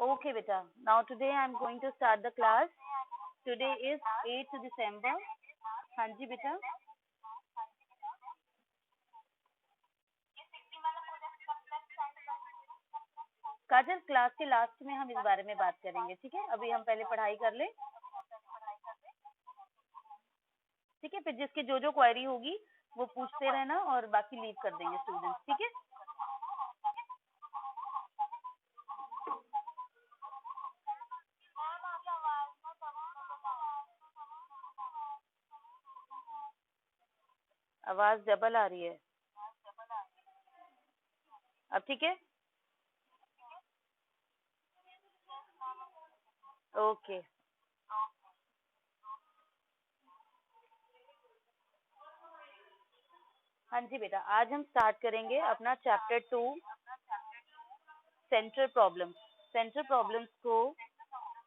Okay, beta. Now today I am going to start the class. Today is 8th December. हाँ जी बेटा. काजल, class के last में हम इस बारे में बात करेंगे, ठीक है? अभी हम पहले पढ़ाई कर ले, ठीक है? फिर जिसकी जो जो क्वेरी होगी वो पूछते रहना और बाकी लीव कर देंगे स्टूडेंट्स, ठीक है? आवाज डबल आ रही है. अब ठीक है? ओके. हाँ जी बेटा, आज हम स्टार्ट करेंगे अपना chapter 2 central problems. Central problems को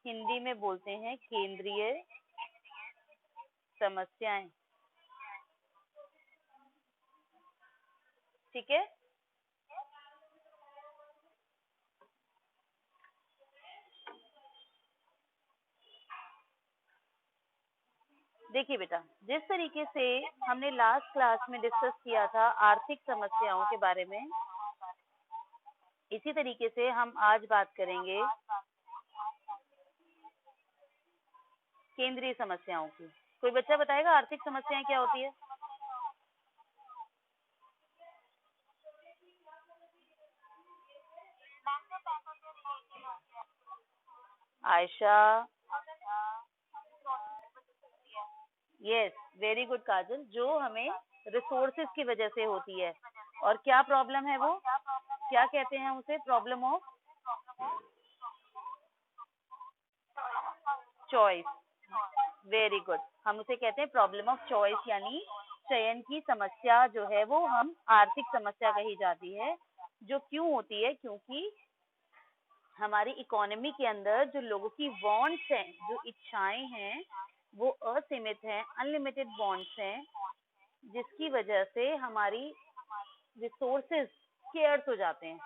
हिंदी में बोलते हैं केंद्रीय समस्याएं, ठीक है? देखिए बेटा, जिस तरीके से हमने लास्ट क्लास में डिस्कस किया था आर्थिक समस्याओं के बारे में, इसी तरीके से हम आज बात करेंगे केंद्रीय समस्याओं की. कोई बच्चा बताएगा आर्थिक समस्याएं क्या होती है? आयशा. यस, वेरी गुड काजल. जो हमें रिसोर्सेज की वजह से होती है. और क्या प्रॉब्लम है वो? क्या कहते हैं उसे? Problem of choice. Very good. हम उसे कहते हैं प्रॉब्लम ऑफ चॉइस, यानी चयन की समस्या जो है वो हम आर्थिक समस्या कही जाती है. जो क्यों होती है? क्योंकि हमारी इकोनॉमी के अंदर जो लोगों की वांट्स हैं, जो इच्छाएं हैं, वो असीमित हैं, अनलिमिटेड वांट्स हैं, जिसकी वजह से हमारी रिसोर्सेज स्केर्स हो जाते हैं,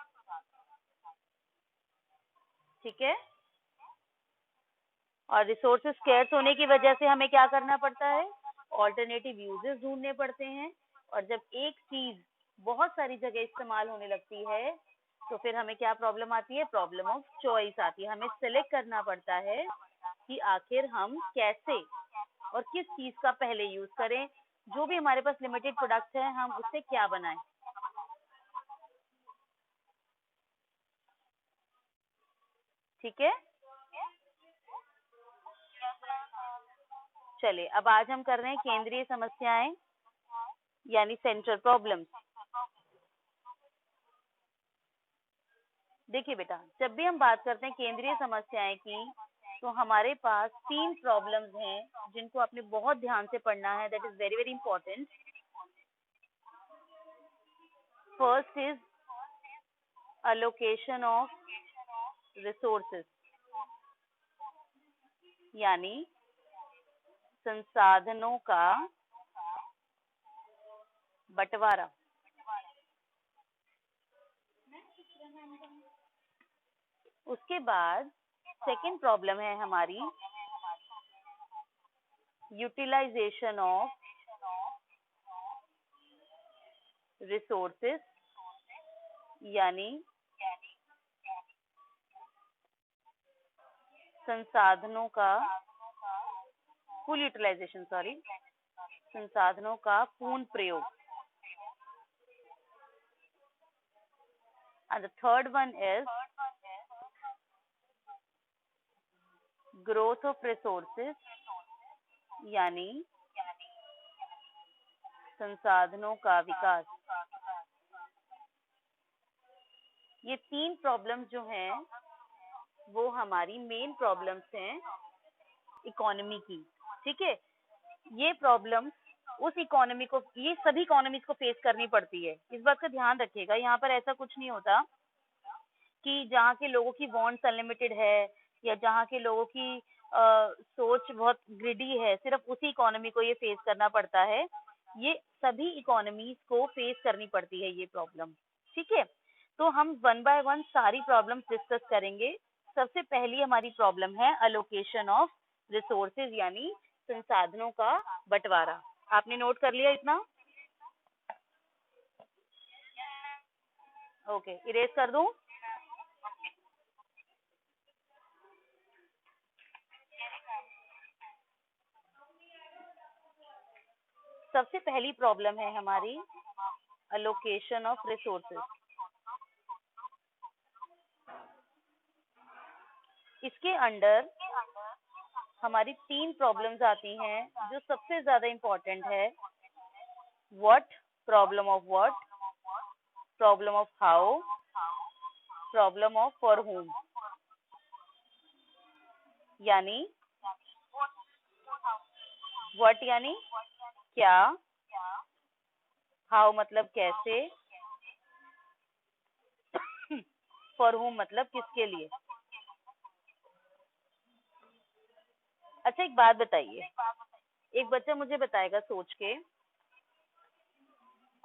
ठीक है? और रिसोर्सेज स्केर्स होने की वजह से हमें क्या करना पड़ता है? ऑल्टरनेटिव यूजेस ढूंढने पड़ते हैं. और जब एक चीज बहुत सारी जगह इस्तेमाल होने लगती है तो फिर हमें क्या प्रॉब्लम आती है? प्रॉब्लम ऑफ चॉइस आती है. हमें सेलेक्ट करना पड़ता है कि आखिर हम कैसे और किस चीज का पहले यूज करें. जो भी हमारे पास लिमिटेड प्रोडक्ट्स हैं, हम उससे क्या बनाएं, ठीक है? चलिए, अब आज हम कर रहे हैं केंद्रीय समस्याएं यानी सेंट्रल प्रॉब्लम्स. देखिए बेटा, जब भी हम बात करते हैं केंद्रीय समस्याएं की, तो हमारे पास 3 प्रॉब्लम्स हैं जिनको आपने बहुत ध्यान से पढ़ना है. That is very very important. First is allocation of resources, यानी संसाधनों का बंटवारा. उसके बाद सेकंड प्रॉब्लम है हमारी यूटिलाइजेशन ऑफ रिसोर्सेज, यानी संसाधनों का फुल यूटिलाइजेशन, संसाधनों का पूर्ण प्रयोग. And the third one is growth of resources, यानी संसाधनों का विकास. ये 3 प्रॉब्लम्स जो हैं वो हमारी मेन प्रॉब्लम्स हैं इकोनॉमी की, ठीक है? ये प्रॉब्लम्स उस इकोनॉमी को, ये सभी इकोनॉमीज को फेस करनी पड़ती है. इस बात का ध्यान रखिएगा. यहाँ पर ऐसा कुछ नहीं होता कि जहाँ के लोगों की वांट्स अनलिमिटेड है या जहाँ के लोगों की सोच बहुत ग्रिडी है, सिर्फ उसी इकोनॉमी को ये फेस करना पड़ता है. ये सभी इकोनॉमीज को फेस करनी पड़ती है ये प्रॉब्लम, ठीक है? तो हम वन बाय वन सारी प्रॉब्लम्स डिस्कस करेंगे. सबसे पहली हमारी प्रॉब्लम है अलोकेशन ऑफ रिसोर्सेज, यानी संसाधनों का बंटवारा। आपने नोट कर लिया इतना? ओके, इरेज कर दूं? सबसे पहली प्रॉब्लम है हमारी अलोकेशन ऑफ रिसोर्सेज। इसके अंडर हमारी 3 प्रॉब्लम्स आती हैं जो सबसे ज्यादा इंपॉर्टेंट है। What, problem of what, problem of how, problem of for whom। यानी व्हाट यानी क्या, हाउ मतलब कैसे, फॉर whom मतलब किसके लिए। अच्छा एक बात बताइए, एक बच्चा मुझे बताएगा सोच के,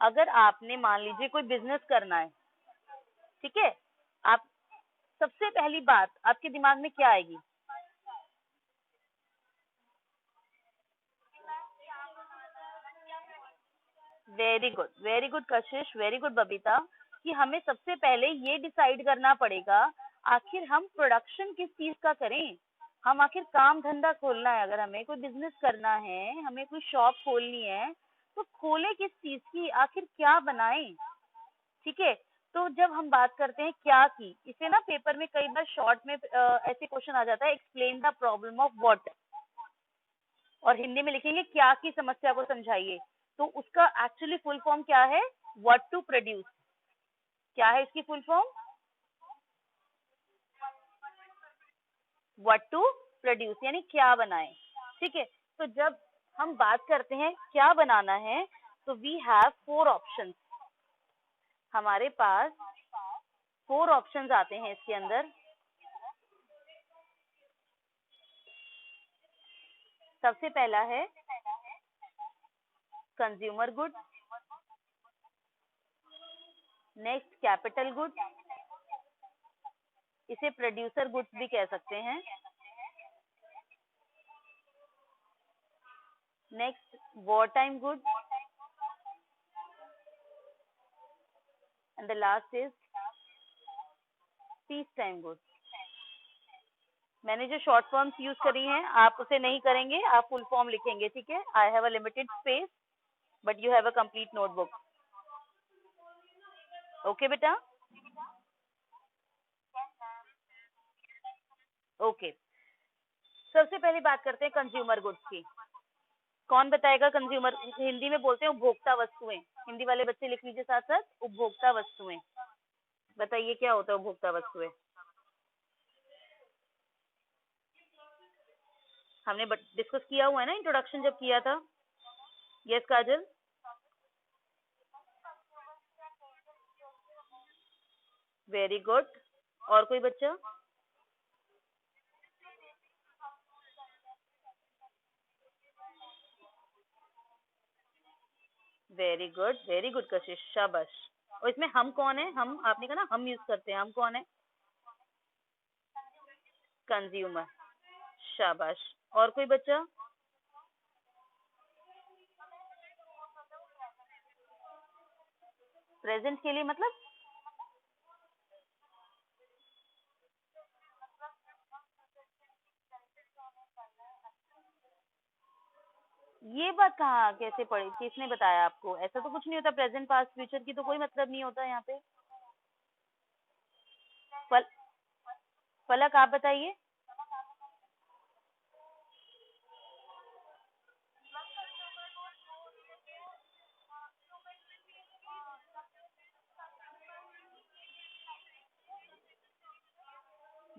अगर आपने मान लीजिए कोई बिजनेस करना है, ठीक है, आप सबसे पहली बात आपके दिमाग में क्या आएगी? वेरी गुड कशिश, वेरी गुड बबीता, कि हमें सबसे पहले ये डिसाइड करना पड़ेगा आखिर हम प्रोडक्शन किस चीज का करें। हम आखिर काम धंधा खोलना है, अगर हमें कोई बिजनेस करना है, हमें कोई शॉप खोलनी है, तो खोले किस चीज की, आखिर क्या बनाएं। ठीक है, तो जब हम बात करते हैं क्या की, इसे ना पेपर में कई बार शॉर्ट में ऐसे क्वेश्चन आ जाता है, explain the problem of what, और हिंदी में लिखेंगे क्या की समस्या को समझाइए। तो उसका एक्चुअली फुल फॉर्म क्या है? What to produce. क्या है इसकी full form? What to produce, यानी क्या बनाए। ठीक है, तो जब हम बात करते हैं क्या बनाना है, तो वी हैव 4 ऑप्शंस। हमारे पास 4 ऑप्शंस आते हैं इसके अंदर। सबसे पहला है consumer good, next capital good, इसे प्रोड्यूसर गुड्स भी कह सकते हैं, next war time good, and the last is peace time good. मैंने जो शॉर्ट फॉर्म्स यूज करी हैं आप उसे नहीं करेंगे, आप फुल फॉर्म लिखेंगे। ठीक है, I have a limited space but you have a complete notebook. Okay बेटा, ओके। सबसे पहले बात करते हैं कंज्यूमर गुड्स की। कौन बताएगा? कंज्यूमर हिंदी में बोलते हैं उपभोक्ता वस्तुएं। हिंदी वाले बच्चे लिख लीजिए साथ साथ, उपभोक्ता वस्तुएं। बताइए क्या होता है उपभोक्ता वस्तुएं? हमने डिस्कस किया हुआ है ना, इंट्रोडक्शन जब किया था। यस काजल? Very good. और कोई बच्चा? वेरी गुड कशिश, शाबाश। और इसमें हम कौन है? हम, आपने कहा ना हम यूज करते हैं, हम कौन है? कंज्यूमर, शाबाश। और कोई बच्चा? प्रेजेंट के लिए मतलब? ये बात कहाँ कैसे पढ़ी, किसने बताया आपको? ऐसा तो कुछ नहीं होता, प्रेजेंट पास्ट फ्यूचर की तो कोई मतलब नहीं होता यहाँ पे। फल फलक आप बताइए।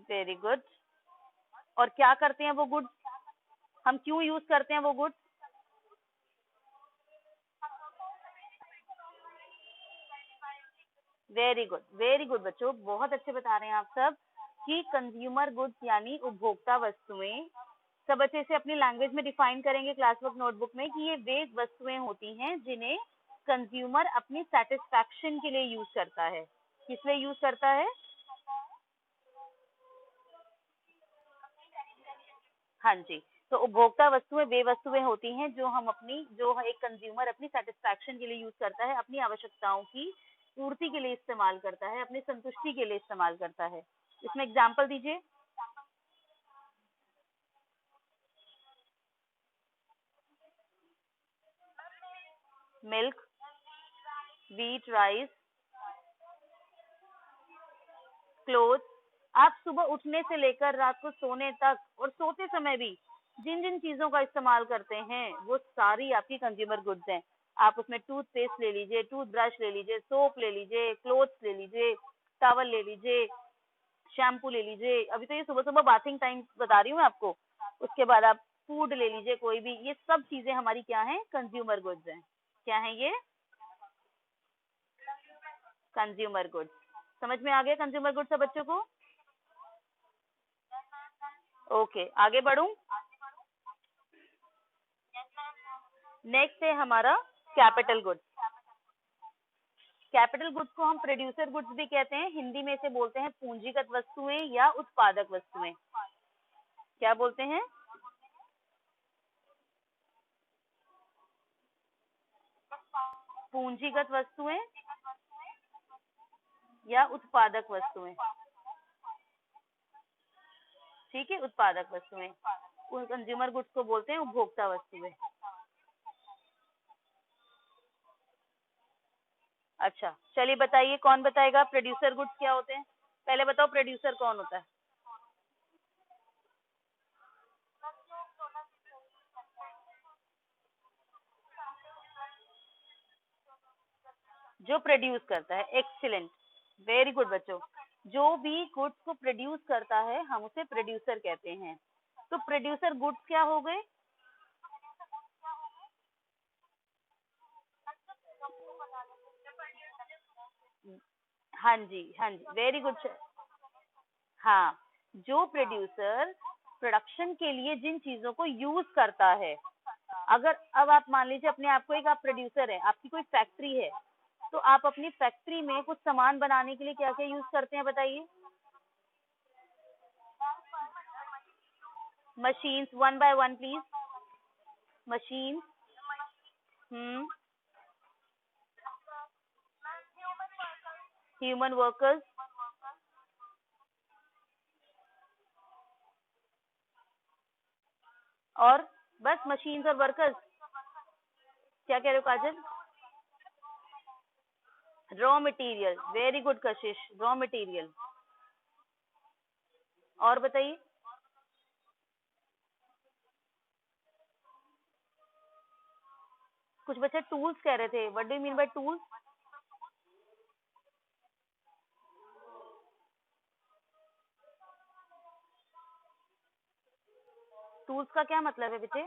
Very good. और क्या करते हैं वो गुड? हम क्यों यूज करते हैं वो गुड? वेरी गुड बच्चों, बहुत अच्छे बता रहे हैं आप सब कि कंज्यूमर गुड्स यानी उपभोक्ता वस्तुएं। सब अच्छे से अपनी लैंग्वेज में डिफाइन करेंगे क्लास वर्क नोटबुक में कि ये वे वस्तुएं होती हैं जिन्हें कंज्यूमर अपनी सेटिस्फैक्शन के लिए यूज करता है। किस लिए यूज करता है? हाँ जी। तो उपभोक्ता वस्तुएं वे वस्तुएं होती हैं जो हम अपनी, जो एक कंज्यूमर अपनी सेटिस्फैक्शन के लिए यूज करता है, अपनी आवश्यकताओं की पूर्ति के लिए इस्तेमाल करता है, अपनी संतुष्टि के लिए इस्तेमाल करता है। इसमें एग्जाम्पल दीजिए। Milk, wheat, rice, cloth. आप सुबह उठने से लेकर रात को सोने तक और सोते समय भी जिन जिन चीजों का इस्तेमाल करते हैं वो सारी आपकी कंज्यूमर गुड्स हैं। आप उसमें टूथपेस्ट ले लीजिए, टूथब्रश ले लीजिए, सोप ले लीजिए, क्लोथ्स ले लीजिए, टॉवल ले लीजिए, शैम्पू ले लीजिए। अभी तो ये सुबह सुबह बाथिंग टाइम बता रही हूँ मैं आपको। उसके बाद आप फूड ले लीजिए कोई भी, ये सब चीजें हमारी क्या है, कंज्यूमर गुड्स हैं। क्या है ये, कंज्यूमर गुड्स। समझ में आ गया कंज्यूमर गुड्स सब बच्चों को? ओके, आगे बढ़ूं। नेक्स्ट है हमारा कैपिटल गुड्स। कैपिटल गुड्स को हम प्रोड्यूसर गुड्स भी कहते हैं, हिंदी में इसे बोलते हैं पूंजीगत वस्तुएं या उत्पादक वस्तुएं। क्या बोलते हैं? पूंजीगत वस्तुएं या उत्पादक वस्तुएं। ठीक है, उत्पादक वस्तुएं। उन कंज्यूमर गुड्स को बोलते हैं उपभोक्ता वस्तुएं। अच्छा, चलिए बताइए, कौन बताएगा प्रोड्यूसर गुड्स क्या होते हैं? पहले बताओ प्रोड्यूसर कौन होता है? जो प्रोड्यूस करता है। एक्सीलेंट, वेरी गुड बच्चों। जो भी गुड्स को प्रोड्यूस करता है हम उसे प्रोड्यूसर कहते हैं। तो प्रोड्यूसर गुड्स क्या हो गए? हाँ जी, हाँ जी, वेरी गुड। हाँ, जो प्रोड्यूसर प्रोडक्शन के लिए जिन चीजों को यूज करता है। अगर अब आप मान लीजिए अपने आप को एक आप प्रोड्यूसर है, आपकी कोई फैक्ट्री है, तो आप अपनी फैक्ट्री में कुछ सामान बनाने के लिए क्या क्या यूज करते हैं बताइए? Machines, one by one please. Machine. Hmm. Human workers. और बस मशीन्स और वर्कर्स? क्या कह रहे हो काजल? रॉ मटेरियल, वेरी गुड कशिश, रॉ मटेरियल। और बताइए। कुछ बच्चे टूल्स कह रहे थे, what do you mean by tools? Tools का क्या मतलब है बेटे?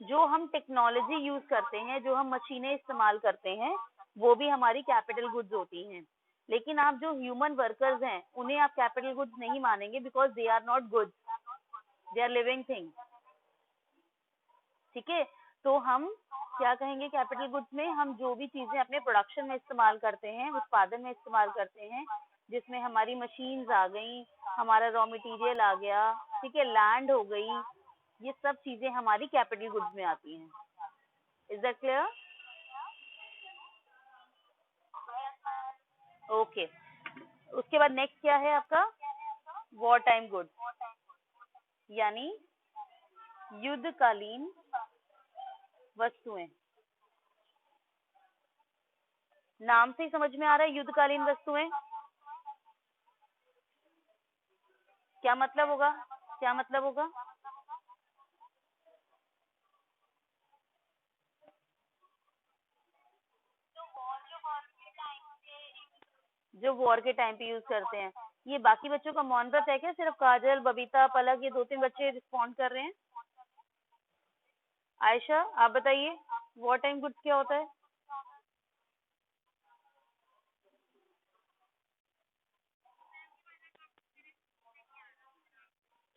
जो हम टेक्नोलॉजी यूज करते हैं, जो हम मशीनें इस्तेमाल करते हैं, वो भी हमारी कैपिटल गुड्स होती हैं। लेकिन आप जो ह्यूमन वर्कर्स हैं उन्हें आप कैपिटल गुड्स नहीं मानेंगे, because they are not goods, they are living thing. ठीक है, तो हम क्या कहेंगे कैपिटल गुड्स में? हम जो भी चीजें अपने प्रोडक्शन में इस्तेमाल करते हैं, उत्पादन में इस्तेमाल करते हैं, जिसमें हमारी मशीन्स आ गई, हमारा रॉ मटेरियल आ गया, ठीक है, लैंड हो गई, ये सब चीजें हमारी कैपिटल गुड्स में आती हैं। Is that clear? ओके। उसके बाद नेक्स्ट क्या है आपका? वॉर टाइम गुड्स, यानी युद्धकालीन वस्तुएं। नाम से ही समझ में आ रहा है युद्धकालीन वस्तुएं। क्या मतलब होगा? क्या मतलब होगा? जो वॉर के टाइम पे यूज करते हैं। ये बाकी बच्चों का मौन व्रत है क्या? सिर्फ काजल, बबीता, पलक, ये दो तीन बच्चे रिस्पॉन्ड कर रहे हैं। आयशा, आप बताइए वॉर टाइम गुड्स क्या होता है?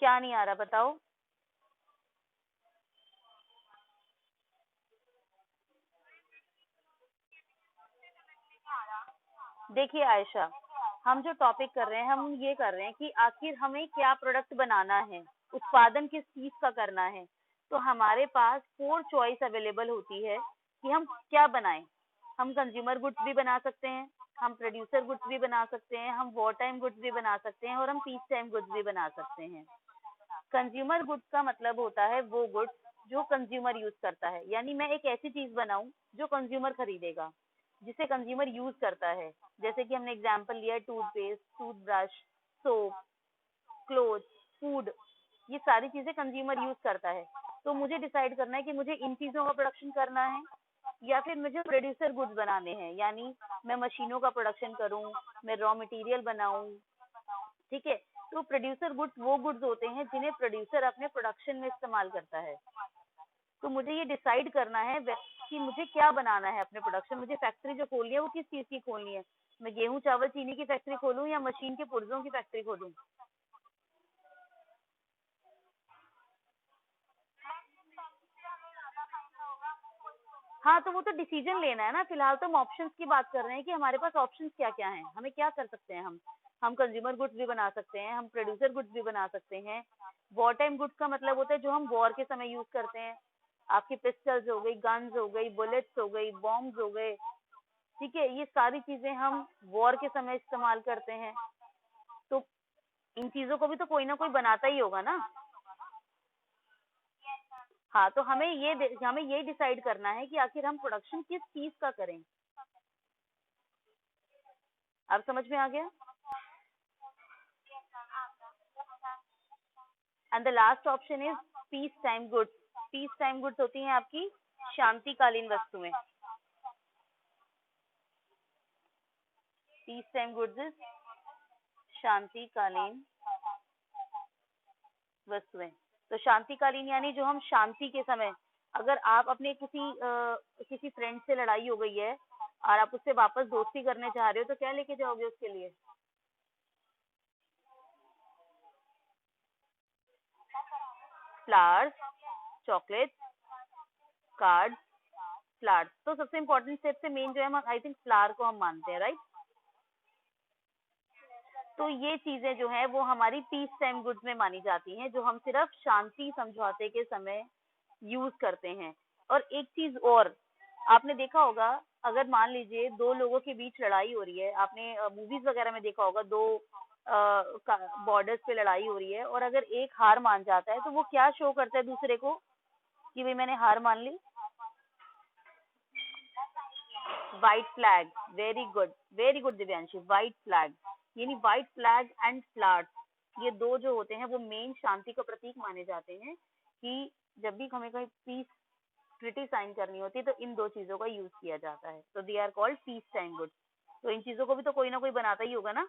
क्या नहीं आ रहा बताओ? देखिए आयशा, हम जो टॉपिक कर रहे हैं हम ये कर रहे हैं कि आखिर हमें क्या प्रोडक्ट बनाना है, उत्पादन किस चीज का करना है। तो हमारे पास 4 चॉइस अवेलेबल होती है कि हम क्या बनाएं। हम कंज्यूमर गुड्स भी बना सकते हैं, हम प्रोड्यूसर गुड्स भी बना सकते हैं, हम वॉर टाइम गुड्स भी बना सकते हैं और हम पीस टाइम गुड्स भी बना सकते हैं। कंज्यूमर गुड्स का मतलब होता है वो गुड्स जो कंज्यूमर यूज करता है, यानी मैं एक ऐसी चीज बनाऊं जो कंज्यूमर खरीदेगा, जिसे कंज्यूमर यूज करता है। जैसे कि हमने एग्जांपल लिया toothpaste, toothbrush, soap, cloth, food, ये सारी चीजें कंज्यूमर यूज करता है। तो मुझे डिसाइड करना है कि मुझे इन चीजों का प्रोडक्शन करना है या फिर मुझे प्रोड्यूसर गुड्स बनाने हैं, यानी मैं मशीनों का प्रोडक्शन करूं, मैं रॉ मटेरियल बनाऊं। ठीक है। तो प्रोड्यूसर गुड्स वो गुड्स होते हैं जिन्हें प्रोड्यूसर अपने प्रोडक्शन में इस्तेमाल करता है। तो मुझे ये डिसाइड करना है कि मुझे क्या बनाना है अपने प्रोडक्शन। मुझे फैक्ट्री जो खोलनी है वो किस चीज की खोलनी है, मैं गेहूं चावल चीनी की फैक्ट्री खोलूं या मशीन के पुर्जों की फैक्ट्री खोलूं। हाँ, तो वो तो डिसीजन लेना है ना। फिलहाल तो हम ऑप्शंस की बात कर रहे हैं कि हमारे पास ऑप्शंस क्या क्या हैं, हमें क्या कर सकते हैं। हम कंज्यूमर गुड्स भी बना सकते हैं, हम प्रोड्यूसर गुड्स भी बना सकते हैं। वॉर टाइम गुड्स का मतलब होता है जो हम वॉर के समय यूज करते हैं। आपकी पिस्टल्स हो गई, गन्स हो गई, बुलेट्स हो गई, बॉम्ब्स हो गए। ठीक है, ये सारी चीजें हम वॉर के समय इस्तेमाल करते हैं। तो इन चीजों को भी तो कोई ना कोई बनाता ही होगा ना। हाँ, तो हमें ये डिसाइड करना है कि आखिर हम प्रोडक्शन किस चीज का करें। अब समझ में आ गया। And the last option is peace time goods. Piece time goods होती हैं आपकी शांतिकालीन वस्तुएं। पीस टाइम गुड्स इज शांतिकालीन वस्तुएं। तो शांतिकालीन यानी जो हम शांति के समय, अगर आप अपने किसी फ्रेंड से लड़ाई हो गई है और आप उससे वापस दोस्ती करने चाह रहे हो, तो क्या लेके जाओगे उसके लिए? Flowers, chocolate, card, flowers. तो सबसे इम्पोर्टेंट स्टेप से मेन जो है, आई थिंक फ्लावर को हम मानते हैं, राइट। तो ये चीजें जो है वो हमारी पीस टाइम गुड्स में मानी जाती हैं, जो हम सिर्फ शांति समझौते के समय यूज करते हैं। और एक चीज और, आपने देखा होगा, अगर मान लीजिए दो लोगों के बीच लड़ाई हो रही है, आपने मूवीज वगैरह में देखा होगा, दो बॉर्डर्स पे लड़ाई हो रही है और अगर एक हार मान जाता है तो वो क्या शो करता है दूसरे को कि भाई मैंने हार मान ली? White flag. Very good Divyanshi, white flag. यानी व्हाइट फ्लैग एंड फ्लावर्स, ये दो जो होते हैं वो मेन शांति का प्रतीक माने जाते हैं कि जब भी हमें कोई पीस ट्रिटी साइन करनी होती है तो इन दो चीजों का यूज किया जाता है। तो they are called piece time goods. तो इन चीजों को भी तो कोई ना कोई बनाता ही होगा ना।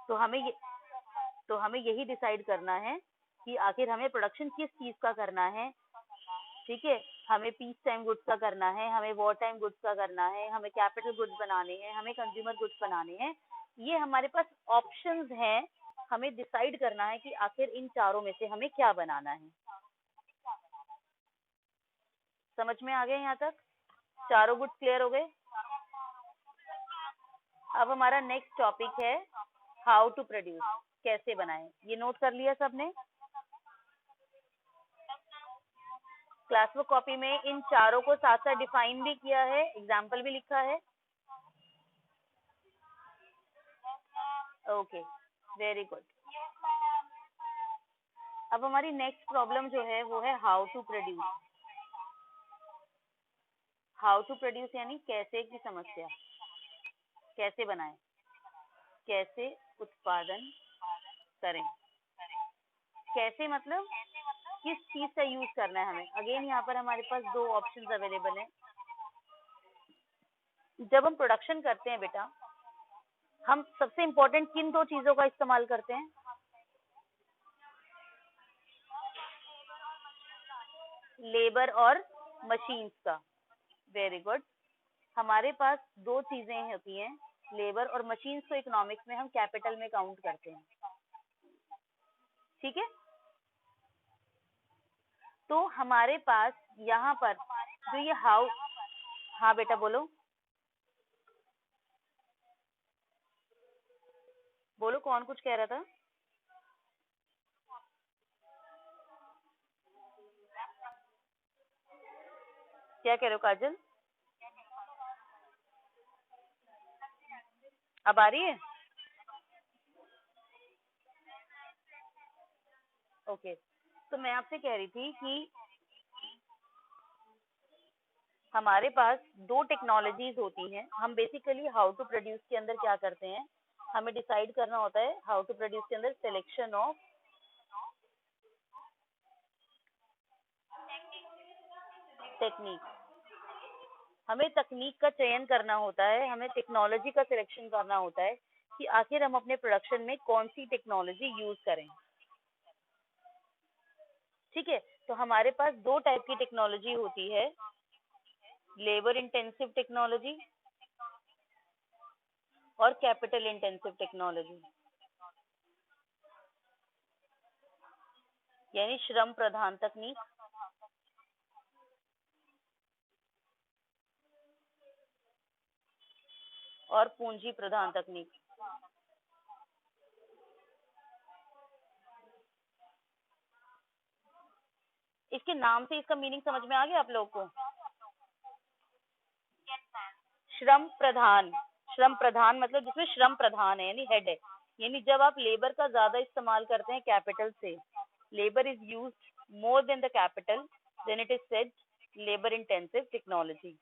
तो हमें ये तो हमें यही डिसाइड करना है कि आखिर हमें प्रोडक्शन किस चीज का करना है। ठीक है, हमें पीस टाइम गुड्स का करना है, हमें वॉर टाइम गुड्स का करना है, हमें कैपिटल गुड्स बनाने हैं, हमें कंज्यूमर गुड्स बनाने हैं। ये हमारे पास ऑप्शंस हैं। हमें डिसाइड करना है कि आखिर इन चारों में से हमें क्या बनाना है। समझ में आ गए यहाँ तक? चारों गुड्स क्लियर हो गए। अब हमारा नेक्स्ट टॉपिक है हाउ टू प्रोड्यूस, कैसे बनाएं। ये नोट कर लिया सबने? क्लास बुक कॉपी में इन चारों को साथ साथ डिफाइन भी किया है, एग्जाम्पल भी लिखा है। Okay, very good. अब हमारी नेक्स्ट प्रॉब्लम जो है वो है how to produce. How to produce यानी कैसे की समस्या, कैसे बनाएं, कैसे उत्पादन करें। कैसे मतलब किस चीज का यूज करना है हमें। अगेन यहाँ पर हमारे पास दो ऑप्शंस अवेलेबल हैं। जब हम प्रोडक्शन करते हैं बेटा, हम सबसे इम्पोर्टेंट किन दो चीजों का इस्तेमाल करते हैं? लेबर और मशीन्स का। Very good. हमारे पास दो चीजें होती हैं, लेबर और मशीन्स को इकोनॉमिक्स में हम कैपिटल में काउंट करते हैं। ठीक है। तो हमारे पास यहाँ पर जो ये हाँ बेटा बोलो, बोलो कौन कुछ कह रहा था? क्या कह रहे हो काजल? अब आ रही है? ओके, तो मैं आपसे कह रही थी कि हमारे पास दो टेक्नोलॉजीज होती हैं। हम बेसिकली हाउ टू प्रोड्यूस के अंदर क्या करते हैं, हमें डिसाइड करना होता है हाउ टू प्रोड्यूस के अंदर सिलेक्शन ऑफ टेक्निक। हमें तकनीक का चयन करना होता है, हमें टेक्नोलॉजी का सिलेक्शन करना होता है कि आखिर हम अपने प्रोडक्शन में कौन सी टेक्नोलॉजी यूज करें। ठीक है, तो हमारे पास दो टाइप की टेक्नोलॉजी होती है, लेबर इंटेंसिव टेक्नोलॉजी और कैपिटल इंटेंसिव टेक्नोलॉजी, यानी श्रम प्रधान तकनीक और पूंजी प्रधान तकनीक। इसके नाम से इसका मीनिंग समझ में आ गया आप लोगों को? श्रम प्रधान, श्रम प्रधान मतलब जिसमें श्रम प्रधान है यानी हेड है, यानी जब आप लेबर का ज्यादा इस्तेमाल करते हैं कैपिटल से, labour is used more than the capital, then it is said labour intensive technology.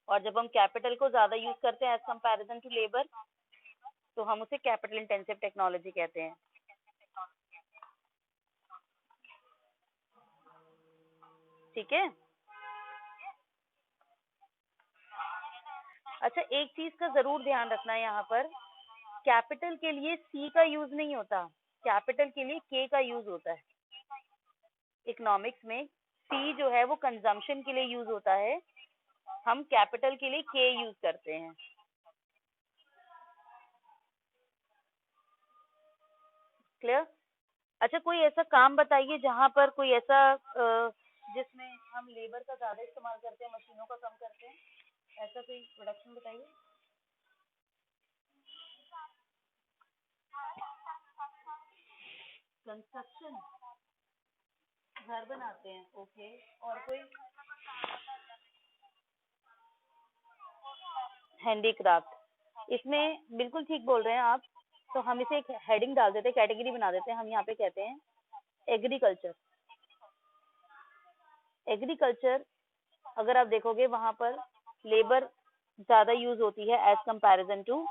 और जब हम कैपिटल को ज्यादा यूज करते हैं एज कंपैरिजन टू लेबर, तो हम उसे कैपिटल इंटेंसिव टेक्नोलॉजी कहते हैं। ठीक है, अच्छा एक चीज का जरूर ध्यान रखना है यहाँ पर, कैपिटल के लिए सी का यूज नहीं होता, कैपिटल के लिए के का यूज होता है। इकोनॉमिक्स में सी जो है वो कंजम्पशन के लिए यूज होता है, हम कैपिटल के लिए के यूज करते हैं। क्लियर? अच्छा कोई ऐसा काम बताइए जहाँ पर कोई ऐसा जिसमें हम लेबर का ज्यादा इस्तेमाल करते हैं, मशीनों का कम करते हैं, ऐसा कोई प्रोडक्शन बताइए। कंस्ट्रक्शन, घर बनाते हैं, ओके। और कोई? हैंडीक्राफ्ट, इसमें बिल्कुल ठीक बोल रहे हैं आप। तो हम इसे एक हेडिंग डाल देते हैं, कैटेगरी बना देते हैं, हम यहाँ पे कहते हैं एग्रीकल्चर। एग्रीकल्चर अगर आप देखोगे वहां पर लेबर ज्यादा यूज होती है एज कंपैरिजन टू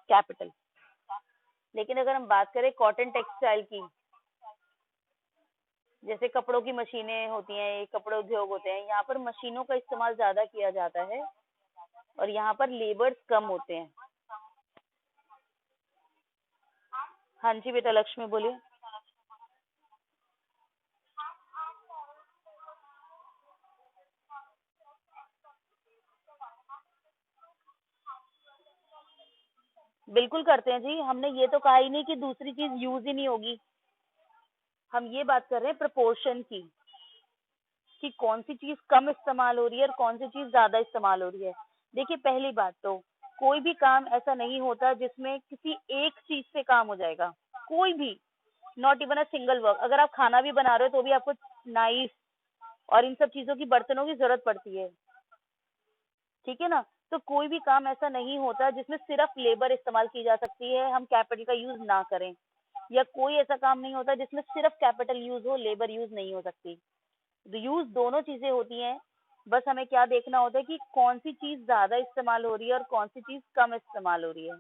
कैपिटल। लेकिन अगर हम बात करें कॉटन टेक्सटाइल की, जैसे कपड़ों की मशीनें होती हैं, ये कपड़े उद्योग होते हैं, यहाँ पर मशीनों का इस्तेमाल ज्यादा किया जाता है और यहाँ पर लेबर्स कम होते हैं। हाँ जी बेटा लक्ष्मी बोलिए। बिल्कुल करते हैं जी, हमने ये तो कहा ही नहीं कि दूसरी चीज यूज ही नहीं होगी। हम ये बात कर रहे हैं प्रपोर्शन की, कि कौन सी चीज कम इस्तेमाल हो रही है और कौन सी चीज ज्यादा इस्तेमाल हो रही है। देखिए पहली बात तो कोई भी काम ऐसा नहीं होता जिसमें किसी एक चीज से काम हो जाएगा, कोई भी, not even a single work. अगर आप खाना भी बना रहे हो तो भी आपको नाइफ और इन सब चीजों की, बर्तनों की जरूरत पड़ती है। ठीक है ना? तो कोई भी काम ऐसा नहीं होता जिसमें सिर्फ लेबर इस्तेमाल की जा सकती है, हम कैपिटल का यूज ना करें, या कोई ऐसा काम नहीं होता जिसमें सिर्फ कैपिटल यूज हो, लेबर यूज नहीं हो सकती। यूज दोनों चीजें होती हैं, बस हमें क्या देखना होता है कि कौन सी चीज ज्यादा इस्तेमाल हो रही है और कौन सी चीज कम इस्तेमाल हो रही है।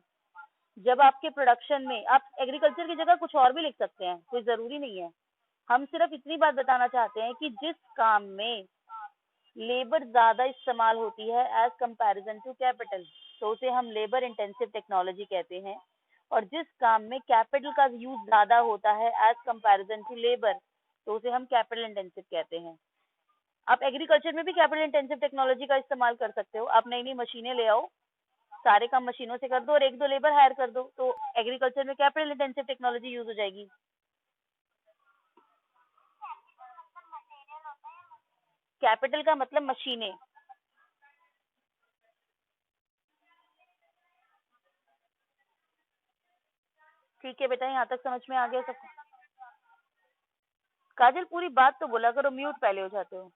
जब आपके प्रोडक्शन में, आप एग्रीकल्चर की जगह कुछ और भी लिख सकते हैं, कोई जरूरी नहीं है। हम सिर्फ इतनी बात बताना चाहते हैं कि जिस काम में लेबर ज्यादा इस्तेमाल होती है एज कंपैरिजन टू कैपिटल, तो उसे हम लेबर इंटेंसिव टेक्नोलॉजी कहते हैं। और जिस काम में कैपिटल का यूज ज्यादा होता है एज कंपैरिजन टू लेबर, तो उसे हम कैपिटल इंटेंसिव कहते हैं। आप एग्रीकल्चर में भी कैपिटल इंटेंसिव टेक्नोलॉजी का इस्तेमाल कर सकते हो, आप नई नई मशीनें ले आओ, सारे काम मशीनों से कर दो और एक दो लेबर हायर कर दो, तो एग्रीकल्चर में कैपिटल इंटेंसिव टेक्नोलॉजी यूज हो जाएगी। कैपिटल का मतलब मशीनें, ठीक है बेटा, यहाँ तक समझ में आ गया सबको? काजल पूरी बात तो बोला करो, म्यूट पहले हो जाते हो।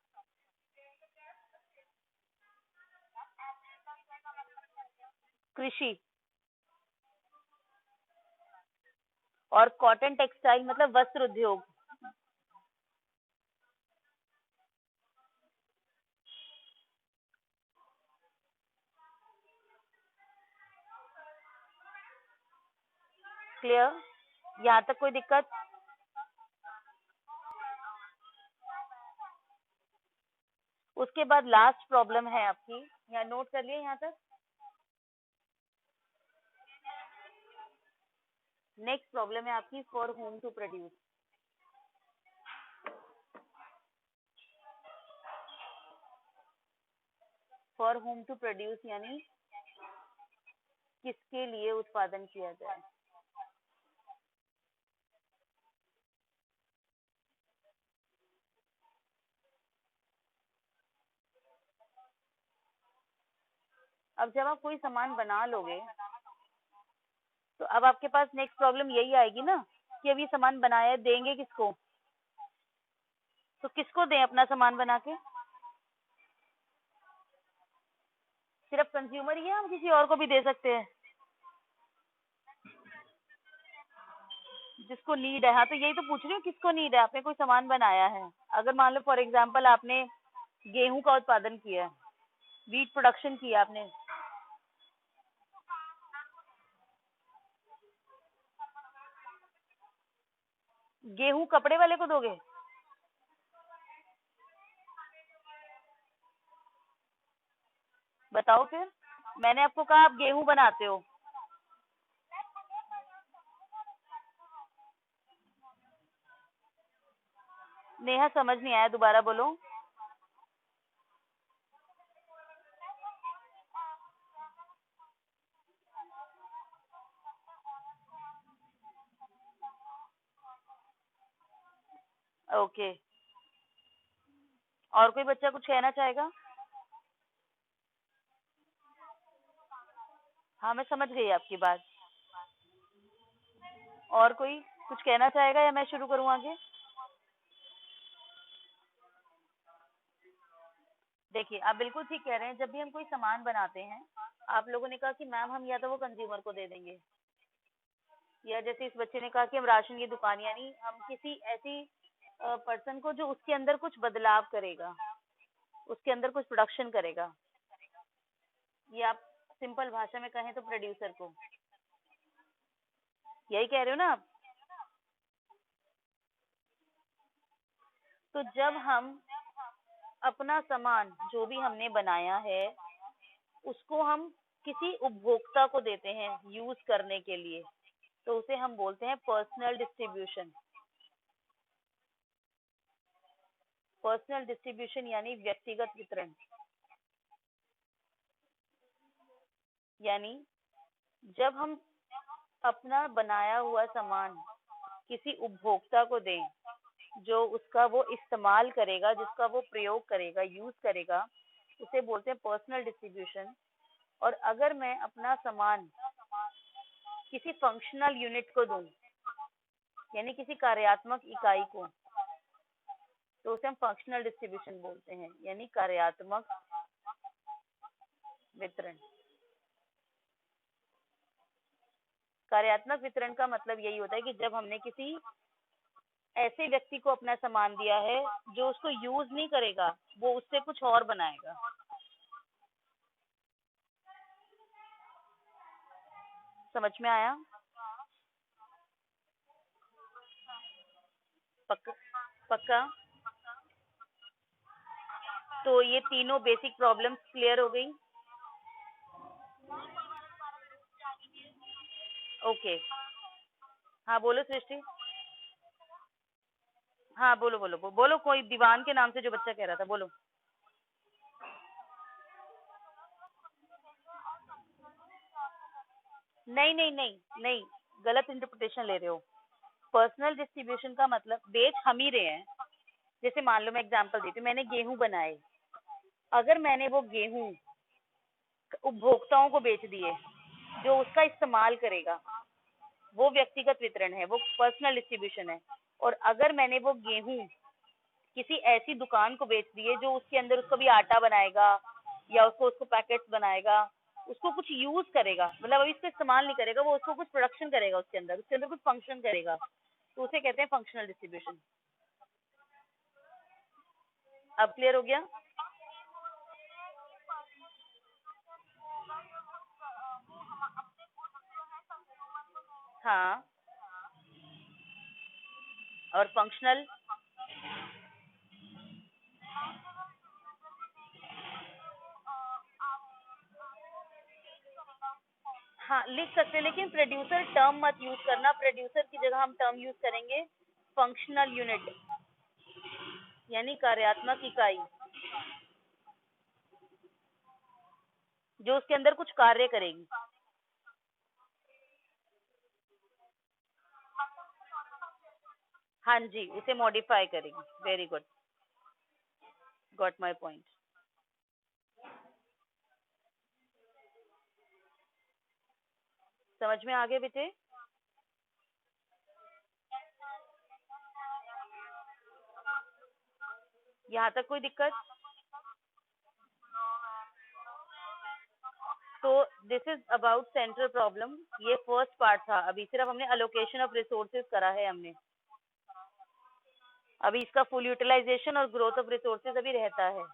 कृषि और कॉटन टेक्सटाइल मतलब वस्त्र उद्योग। क्लियर? यहाँ तक कोई दिक्कत? उसके बाद लास्ट प्रॉब्लम है आपकी, यहाँ नोट कर लिए यहाँ तक? नेक्स्ट प्रॉब्लम है आपकी for whom to produce. For whom to produce यानी किसके लिए उत्पादन किया जाए। अब जब आप कोई सामान बना लोगे तो अब आपके पास नेक्स्ट प्रॉब्लम यही आएगी ना कि अब ये सामान बनाया देंगे किसको, तो किसको दें अपना सामान बना के? सिर्फ कंज्यूमर ही है, हम किसी और को भी दे सकते हैं जिसको नीड है। हाँ तो यही तो पूछ रही हूँ, किसको नीड है? आपने कोई सामान बनाया है, अगर मान लो फॉर एग्जाम्पल आपने गेहूं का उत्पादन किया है, वीट प्रोडक्शन किया आपने, गेहूं कपड़े वाले को दोगे? बताओ फिर, मैंने आपको कहा आप गेहूं बनाते हो। नेहा समझ नहीं आया, दोबारा बोलो। ओके, और कोई बच्चा कुछ कहना चाहेगा? हाँ मैं समझ गई आपकी बात। और कोई कुछ कहना चाहेगा या मैं शुरू करूँ आगे? देखिए आप बिल्कुल ठीक कह रहे हैं, जब भी हम कोई सामान बनाते हैं, आप लोगों ने कहा कि मैम हम या तो वो कंज्यूमर को दे देंगे, या जैसे इस बच्चे ने कहा कि हम राशन की दुकान, यानी हम किसी ऐसी पर्सन को जो उसके अंदर कुछ बदलाव करेगा, उसके अंदर कुछ प्रोडक्शन करेगा, ये आप सिंपल भाषा में कहें तो प्रोड्यूसर को। यही कह रहे हो ना आप? तो जब हम अपना सामान जो भी हमने बनाया है उसको हम किसी उपभोक्ता को देते हैं यूज करने के लिए, तो उसे हम बोलते हैं पर्सनल डिस्ट्रीब्यूशन। पर्सनल डिस्ट्रीब्यूशन यानी व्यक्तिगत वितरण। यानी जब हम अपना बनाया हुआ सामान किसी उपभोक्ता को दें जो उसका वो इस्तेमाल करेगा, जिसका वो प्रयोग करेगा, यूज करेगा, उसे बोलते हैं पर्सनल डिस्ट्रीब्यूशन। और अगर मैं अपना सामान किसी फंक्शनल यूनिट को दूं, यानी किसी कार्यात्मक इकाई को, तो उसे हम फंक्शनल डिस्ट्रीब्यूशन बोलते हैं, यानी कार्यात्मक वितरण। कार्यात्मक वितरण का मतलब यही होता है कि जब हमने किसी ऐसे व्यक्ति को अपना सामान दिया है जो उसको यूज नहीं करेगा, वो उससे कुछ और बनाएगा। समझ में आया? पक्का? पक्का? तो ये तीनों बेसिक प्रॉब्लम्स क्लियर हो गई? ओके। हाँ बोलो सृष्टि। हाँ बोलो बोलो बोलो, कोई दीवान के नाम से जो बच्चा कह रहा था, बोलो। नहीं नहीं नहीं नहीं, गलत इंटरप्रिटेशन ले रहे हो। पर्सनल डिस्ट्रीब्यूशन का मतलब बेच हम ही रहे हैं। जैसे मान लो मैं एग्जांपल देती हूँ, मैंने गेहूं बनाए, अगर मैंने वो गेहूं उपभोक्ताओं को बेच दिए जो उसका इस्तेमाल करेगा, वो व्यक्तिगत वितरण है, वो पर्सनल डिस्ट्रीब्यूशन है। और अगर मैंने वो गेहूं किसी ऐसी दुकान को बेच दिए जो उसके अंदर उसको भी आटा बनाएगा या उसको पैकेट्स बनाएगा, उसको कुछ यूज करेगा, मतलब अभी इसको इस्तेमाल नहीं करेगा, वो उसको कुछ प्रोडक्शन करेगा, उसके अंदर कुछ फंक्शन करेगा, तो उसे कहते हैं फंक्शनल डिस्ट्रीब्यूशन। अब क्लियर हो गया? हाँ, और फंक्शनल, हाँ लिख सकते हैं, लेकिन प्रोड्यूसर टर्म मत यूज करना, प्रोड्यूसर की जगह हम टर्म यूज करेंगे फंक्शनल यूनिट, यानी कार्यात्मक इकाई, जो उसके अंदर कुछ कार्य करेगी। हाँ जी, उसे मॉडिफाई करेगी। Very good, got my point. समझ में आ गए बेटे? यहाँ तक कोई दिक्कत? तो this is about central problem, ये फर्स्ट पार्ट था। अभी सिर्फ हमने अलोकेशन ऑफ रिसोर्सेज करा है हमने, अभी इसका फुल यूटिलाइजेशन और ग्रोथ ऑफ रिसोर्सेज अभी रहता है।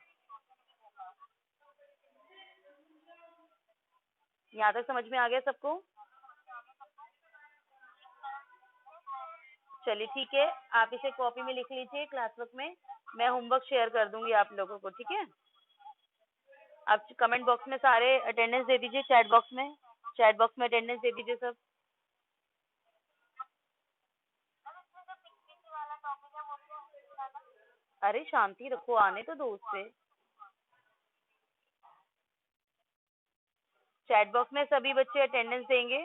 यहाँ तक समझ में आ गया सबको? चलिए ठीक है, आप इसे कॉपी में लिख लीजिए क्लासवर्क में, मैं होमवर्क शेयर कर दूंगी आप लोगों को, ठीक है? आप कमेंट बॉक्स में सारे अटेंडेंस दे दीजिए, चैट बॉक्स में अटेंडेंस दे दीजिए सब। अरे शांति रखो, आने तो दो उससे। चैट बॉक्स में सभी बच्चे अटेंडेंस देंगे।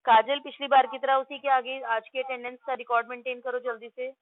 काजल, पिछली बार की तरह उसी के आगे आज के अटेंडेंस का रिकॉर्ड मेंटेन करो जल्दी से।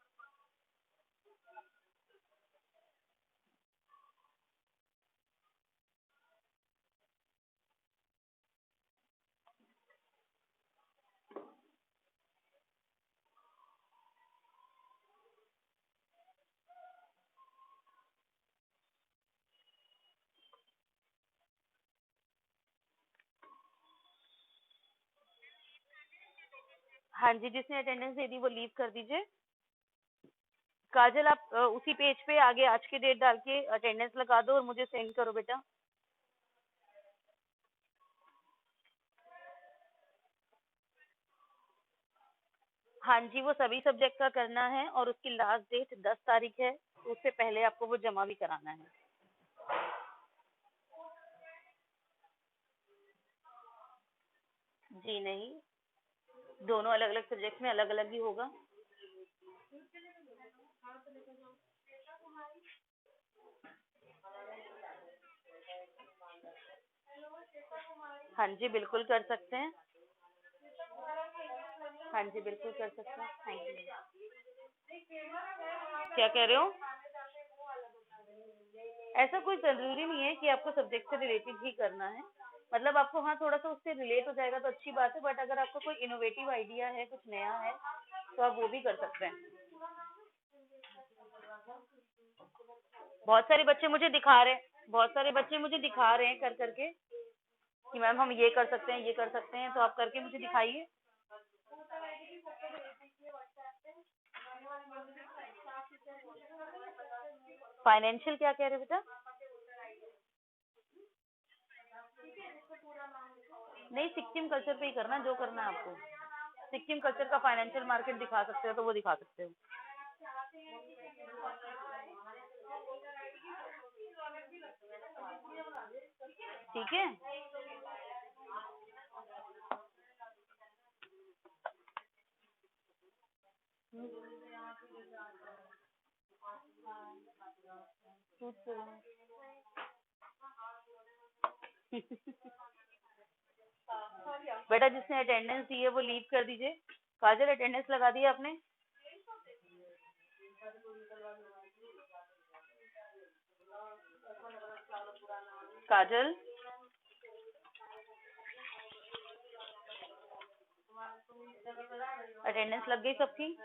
हाँ जी, जिसने अटेंडेंस दे दी वो लीव कर दीजिए। काजल, आप उसी पेज पे आगे आज की डेट डाल के अटेंडेंस लगा दो और मुझे सेंड करो बेटा। हाँ जी, वो सभी सब्जेक्ट का करना है और उसकी लास्ट डेट 10 तारीख है, तो उससे पहले आपको वो जमा भी कराना है। जी नहीं, दोनों अलग अलग सब्जेक्ट में अलग अलग ही होगा। हाँ जी बिल्कुल कर सकते हैं, हाँ जी बिल्कुल कर सकते हैं। Thank you. क्या कह रहे हो? ऐसा कोई जरूरी नहीं है कि आपको सब्जेक्ट से रिलेटेड ही करना है, मतलब आपको हाँ थोड़ा सा उससे रिलेट हो जाएगा तो अच्छी बात है, बट अगर आपको कोई इनोवेटिव आइडिया है, कुछ नया है, तो आप वो भी कर सकते हैं। बहुत सारे बच्चे मुझे दिखा रहे हैं, बहुत सारे बच्चे मुझे दिखा रहे हैं कर करके कि मैम हम ये कर सकते हैं, ये कर सकते हैं, तो आप करके मुझे दिखाइए। फाइनेंशियल क्या कह रहे बेटा? नहीं, सिक्किम कल्चर पे ही करना, जो करना है आपको। सिक्किम कल्चर का फाइनेंशियल मार्केट दिखा सकते हो तो वो दिखा सकते हो। ठीक है, बेटा जिसने अटेंडेंस दी है वो लीव कर दीजिए। काजल, अटेंडेंस लगा दी आपने? काजल, अटेंडेंस लग गई सबकी?